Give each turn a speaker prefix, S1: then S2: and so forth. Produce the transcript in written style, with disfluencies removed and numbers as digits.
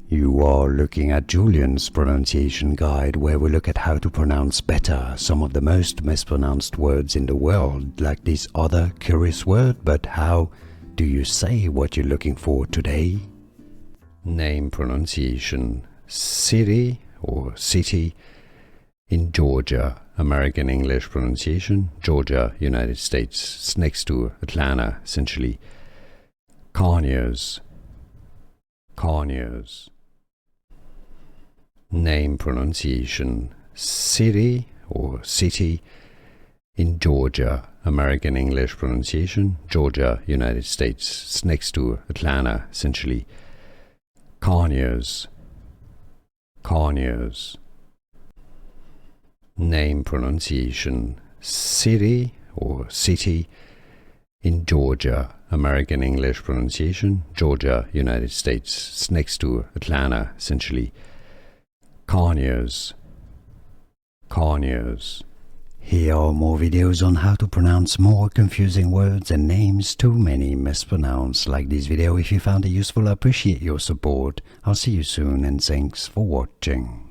S1: You are looking at Julian's pronunciation guide, where we look at how to pronounce better some of the most mispronounced words in the world, like this other curious word. But how do you say what you're looking for today? Name pronunciation: city or city in Georgia. American English pronunciation: Georgia, United States. It's next to Atlanta, essentially. Conyers. Conyers. Name pronunciation: city or city in Georgia. American English pronunciation: Georgia, United States. It's next to Atlanta, essentially. Conyers. Conyers. Name pronunciation: city or city in Georgia. American English pronunciation: Georgia, United States. It's next to Atlanta, essentially. Conyers. Conyers. Here are more videos on how to pronounce more confusing words and names too many mispronounced. Like this video if you found it useful. I appreciate your support. I'll see you soon and thanks for watching.